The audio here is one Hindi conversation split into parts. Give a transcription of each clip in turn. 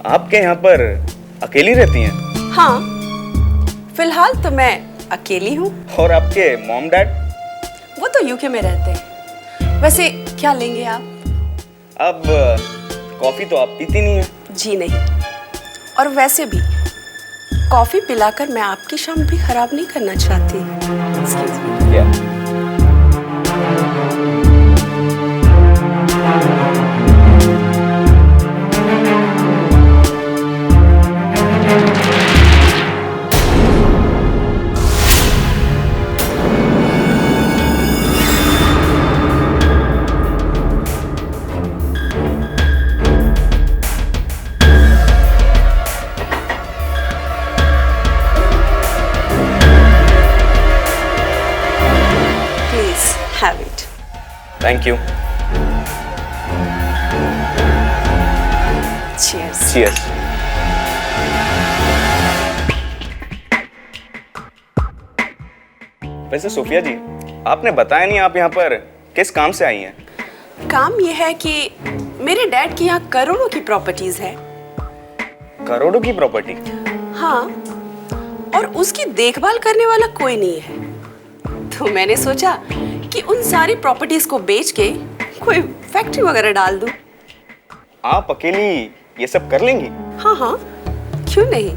आपके यहाँ पर अकेली रहती हैं? हाँ, फिलहाल तो मैं अकेली हूँ। और आपके मॉम डैड? वो तो यूके में रहते हैं। वैसे क्या लेंगे आप? अब कॉफी तो आप पीती नहीं है। जी नहीं। और वैसे भी कॉफी पिलाकर मैं आपकी शाम भी खराब नहीं करना चाहती। Excuse me। Yeah. Have it. Thank you. Cheers. Cheers. वैसे सोफिया जी, आपने बताया नहीं आप यहाँ पर किस काम से आई हैं? काम ये है कि मेरे डैड की यहाँ करोड़ों की प्रॉपर्टीज है। करोड़ों की प्रॉपर्टी? हाँ, और उसकी देखभाल करने वाला कोई नहीं है। तो मैंने सोचा कि उन सारी प्रॉपर्टीज को बेच के कोई फैक्ट्री वगैरह डाल दूं। आप अकेली ये सब कर लेंगी? हाँ हाँ, क्यों नहीं।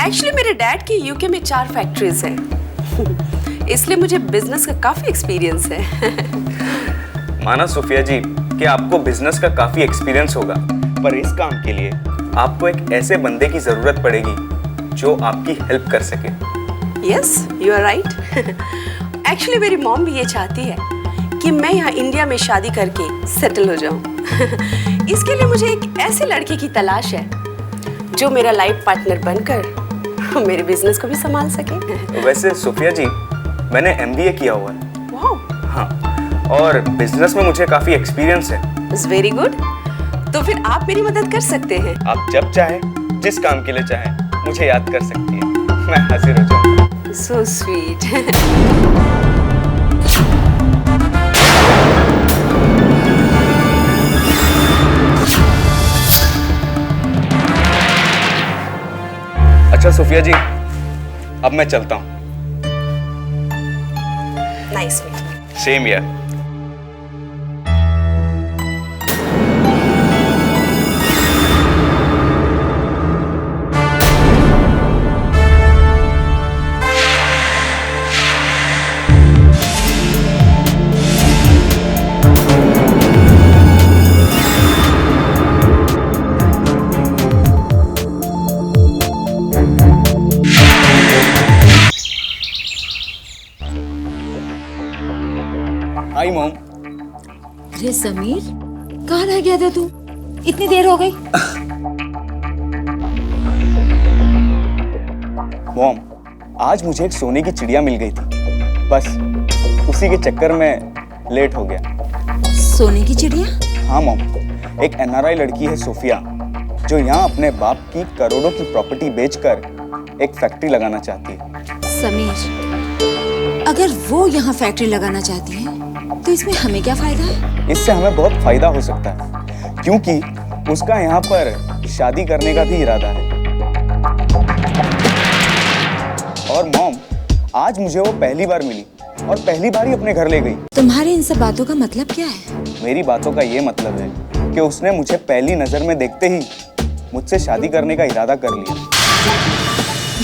एक्चुअली मेरे डैड की यूके में 4 फैक्ट्रीज हैं। इसलिए मुझे बिजनेस का काफी एक्सपीरियंस है। माना सोफिया जी कि आपको बिजनेस का काफी एक्सपीरियंस होगा, पर इस काम के लिए आपको एक ऐसे बंदे की जरूरत पड़ेगी जो आपकी हेल्प कर सके। Yes, you are right. Actually मेरी मॉम भी ये चाहती है कि मैं यहाँ इंडिया में शादी करके सेटल हो जाऊँ। इसके लिए मुझे एक ऐसे लड़के की तलाश है जो मेरा लाइफ पार्टनर बनकर मेरे बिजनेस को भी संभाल सके। वैसे सोफिया जी, मैंने MBA किया हुआ है। वाह। हाँ, और बिजनेस में मुझे काफी एक्सपीरियंस है। It's very good. तो फिर आप मेरी मदद कर सकते हैं। आप जब चाहे, जिस काम के लिए चाहे, मुझे याद कर सकती है। मैं हाजिर हो जाऊंगा। So sweet. अच्छा सोफिया जी, अब मैं चलता हूँ। Nice meeting. सेम यार। Hi mom. अरे समीर, कहाँ रह गया था तू? इतनी देर हो गई। मॉम, आज मुझे एक सोने की चिड़िया मिल गई थी, बस उसी के चक्कर में लेट हो गया। सोने की चिड़िया? हाँ मॉम, एक NRI लड़की है सोफिया, जो यहाँ अपने बाप की करोड़ों की प्रॉपर्टी बेचकर एक फैक्ट्री लगाना चाहती है। समीर, अगर वो यहाँ फैक्ट्री लगाना चाहती है तो इसमें हमें क्या फायदा है? इससे हमें बहुत फायदा हो सकता है, क्योंकि उसका यहाँ पर शादी करने का भी इरादा है। और मॉम, आज मुझे वो पहली बार मिली और पहली बार ही अपने घर ले गई। तुम्हारी इन सब बातों का मतलब क्या है? मेरी बातों का ये मतलब है कि उसने मुझे पहली नजर में देखते ही मुझसे शादी करने का इरादा कर लिया।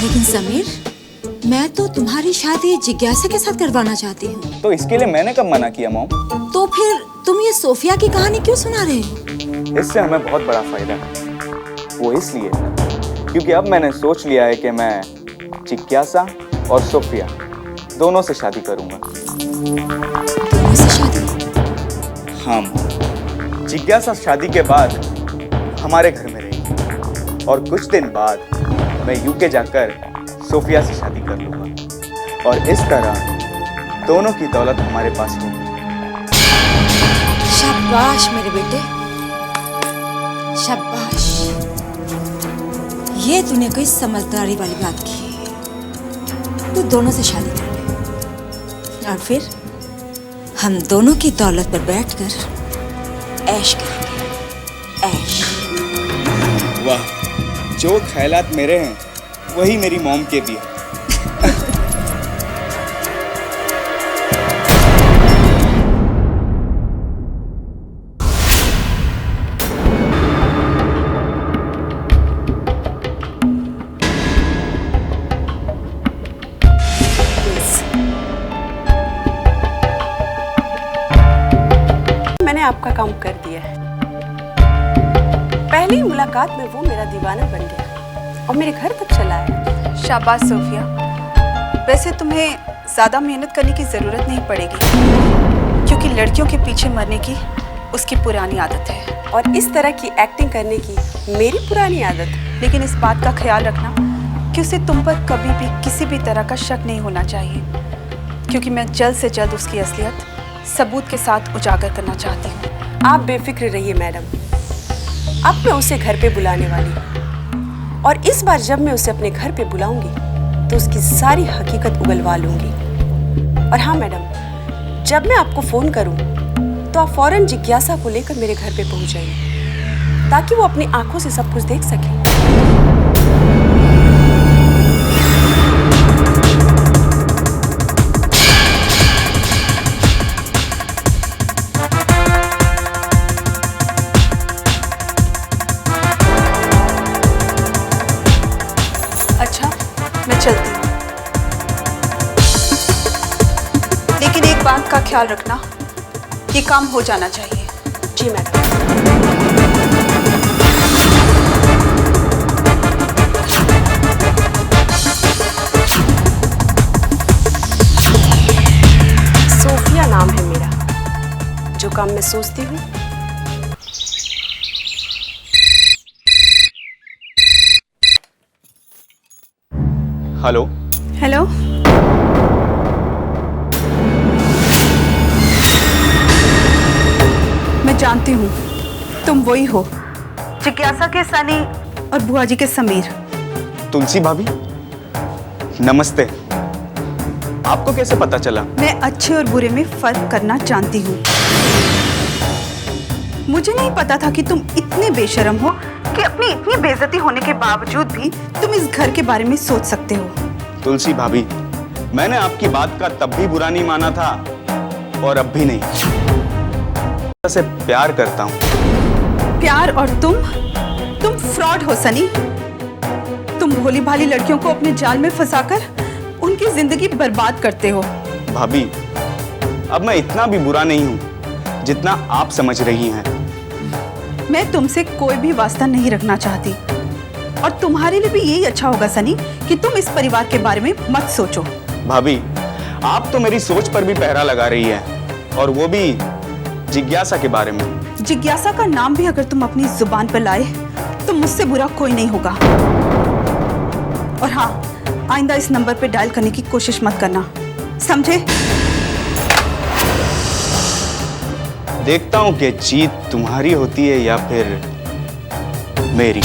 लेकिन समीर, मैं तो तुम्हारी शादी जिज्ञासा के साथ करवाना चाहती हूँ। तो इसके लिए मैंने कब मना किया मॉम? तो फिर तुम ये सोफिया की कहानी क्यों सुना रहे हो? इससे हमें बहुत बड़ा फायदा है। वो इसलिए क्योंकि अब मैंने सोच लिया है कि मैं जिज्ञासा और सोफिया दोनों से शादी करूंगा। दोनों से शादी? हाँ मॉम, जिज्ञासा शादी के बाद हमारे घर में रहेगी और कुछ दिन बाद मैं यूके जाकर सोफिया से शादी कर लूंगा और इस तरह दोनों की दौलत हमारे पास होगी। शाबाश मेरे बेटे, शाबाश। ये तूने कोई समझदारी वाली बात की। तू दोनों से शादी कर ले और फिर हम दोनों की दौलत पर बैठकर ऐश करेंगे। ऐश। वाह, जो ख्यालात मेरे हैं वही मेरी मॉम के भी हैं। मैंने आपका काम कर दिया है। पहली मुलाकात में वो मेरा दीवाना बन गया और मेरे घर तक चला आया। शाबाश सोफिया, वैसे तुम्हें ज़्यादा मेहनत करने की ज़रूरत नहीं पड़ेगी, क्योंकि लड़कियों के पीछे मरने की उसकी पुरानी आदत है और इस तरह की एक्टिंग करने की मेरी पुरानी आदत है। लेकिन इस बात का ख्याल रखना कि उसे तुम पर कभी भी किसी भी तरह का शक नहीं होना चाहिए, क्योंकि मैं जल्द से जल्द उसकी असलियत सबूत के साथ उजागर करना चाहती हूँ। आप बेफिक्र रहिए मैडम, अब मैं उसे घर पे बुलाने वाली हूँ और इस बार जब मैं उसे अपने घर पे बुलाऊंगी तो उसकी सारी हकीकत उगलवा लूंगी। और हाँ मैडम, जब मैं आपको फ़ोन करूँ तो आप फौरन जिज्ञासा को लेकर मेरे घर पे पहुँच जाइए ताकि वो अपनी आंखों से सब कुछ देख सके। अच्छा, मैं चलती हूँ, लेकिन एक बात का ख्याल रखना, ये काम हो जाना चाहिए। जी मैडम। सोफिया नाम है मेरा, जो काम मैं सोचती हूँ हेलो। हेलो, मैं जानती हूँ तुम वही हो, जिज्ञासा के सनी और बुआ जी के समीर। तुलसी भाभी, नमस्ते। आपको कैसे पता चला? मैं अच्छे और बुरे में फर्क करना जानती हूँ। मुझे नहीं पता था कि तुम इतने बेशर्म हो कि अपनी इतनी बेइज्जती होने के बावजूद भी तुम इस घर के बारे में सोच सकते हो। तुलसी भाभी, मैंने आपकी बात का तब भी बुरा नहीं माना था और अब भी नहीं। से प्यार करता हूँ। प्यार और तुम फ्रॉड हो सनी। तुम भोली भाली लड़कियों को अपने जाल में फंसाकर उनकी जिंदगी बर्बाद करते हो। भाभी, अब मैं इतना भी बुरा नहीं हूँ जितना आप समझ रही हैं। मैं तुमसे कोई भी वास्ता नहीं रखना चाहती और तुम्हारे लिए भी यही अच्छा होगा सनी कि तुम इस परिवार के बारे में मत सोचो। भाभी, आप तो मेरी सोच पर भी पहरा लगा रही हैं और वो भी जिज्ञासा के बारे में। जिज्ञासा का नाम भी अगर तुम अपनी जुबान पर लाए तो मुझसे बुरा कोई नहीं होगा। और हाँ, आइंदा इस नंबर पे डायल करने की कोशिश मत करना, समझे? देखता हूं कि जीत तुम्हारी होती है या फिर मेरी।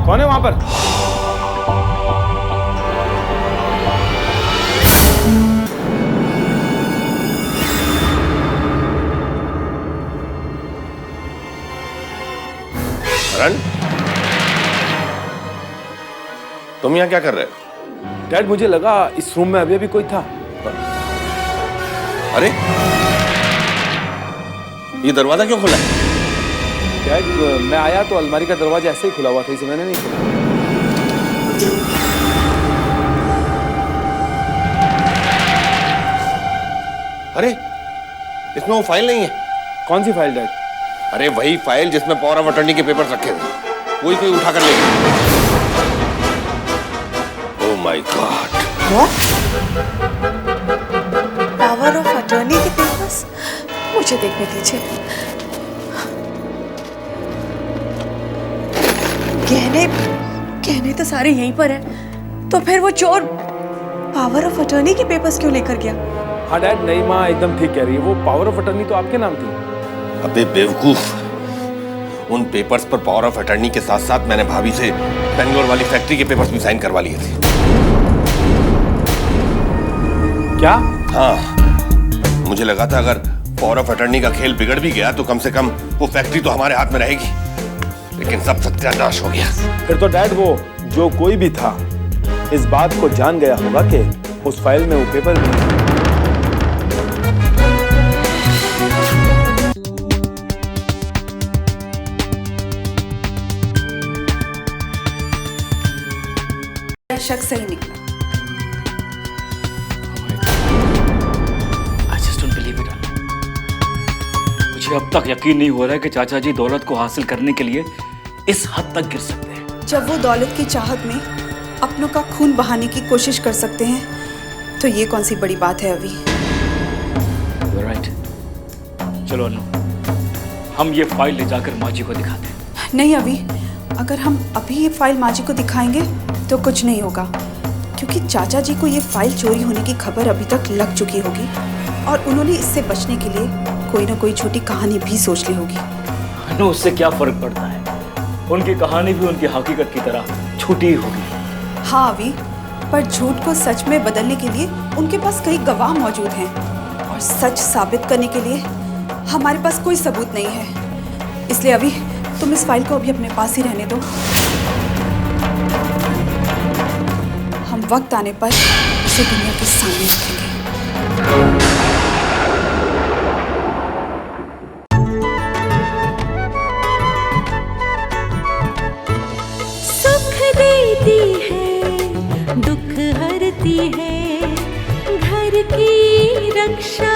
कौन है वहां पर? करण, तुम यहाँ क्या कर रहे हो? डैड, मुझे लगा इस रूम में अभी अभी कोई था। अरे ये दरवाजा क्यों खुला है? डैड, मैं आया तो अलमारी का दरवाजा ऐसे ही खुला हुआ था, इसे मैंने नहीं खोला। अरे इसमें वो फाइल नहीं है। कौन सी फाइल डैड? अरे वही फाइल जिसमें पावर ऑफ अटॉर्नी के पेपर्स रखे थे, वही कोई उठा कर ले गया। Oh my God. Power of attorney के पेपर्स मुझे देखने दीजिए। गहने तो सारे यहीं पर है, तो फिर वो चोर पावर ऑफ अटॉर्नी के पेपर्स क्यों लेकर गया? हाँ डैड, नहीं माँ एकदम ठीक कह रही है, वो पावर ऑफ अटॉर्नी तो आपके नाम थी। अबे बेवकूफ, उन पेपर्स पर पावर ऑफ अटॉर्नी के साथ साथ मैंने भाभी से बेंगलोर वाली फैक्ट्री के पेपर्स भी साइन करवा लिए थे। क्या? हाँ, मुझे लगा था अगर पावर ऑफ अटॉर्नी का खेल बिगड़ भी गया तो कम से कम वो फैक्ट्री तो हमारे हाथ में रहेगी, लेकिन सब सत्यानाश हो गया। फिर तो डैड वो जो कोई भी था इस बात को जान गया होगा कि उस फाइल में वो पेपर भी नहीं। शक सही निकला। I just don't believe it. मुझे अब तक यकीन नहीं हो रहा है कि चाचा जी दौलत को हासिल करने के लिए इस हद तक गिर सकते हैं। जब वो दौलत की चाहत में अपनों का खून बहाने की कोशिश कर सकते हैं, तो ये कौन सी बड़ी बात है अभी? You're right. चलो अनु, हम ये फाइल ले जाकर माँ जी को दिखाते हैं। नहीं अभी, अगर हम अभी ये फाइल माँ जी को दिखाएंगे तो कुछ नहीं होगा, क्योंकि चाचा जी को ये फाइल चोरी होने की खबर अभी तक लग चुकी होगी और उन्होंने इससे बचने के लिए कोई ना कोई छोटी कहानी भी सोच ली होगी। अनु, उससे क्या फर्क पड़ता है? उनकी कहानी भी उनकी हकीकत की तरह छोटी ही होगी। हाँ अभी, पर झूठ को सच में बदलने के लिए उनके पास कई गवाह मौजूद हैं और सच साबित करने के लिए हमारे पास कोई सबूत नहीं है। इसलिए अभी तुम इस फाइल को अभी अपने पास ही रहने दो। हम वक्त आने पर इसे दुनिया के सामने रखेंगे। सुख देती है, दुख हरती है, घर की रक्षा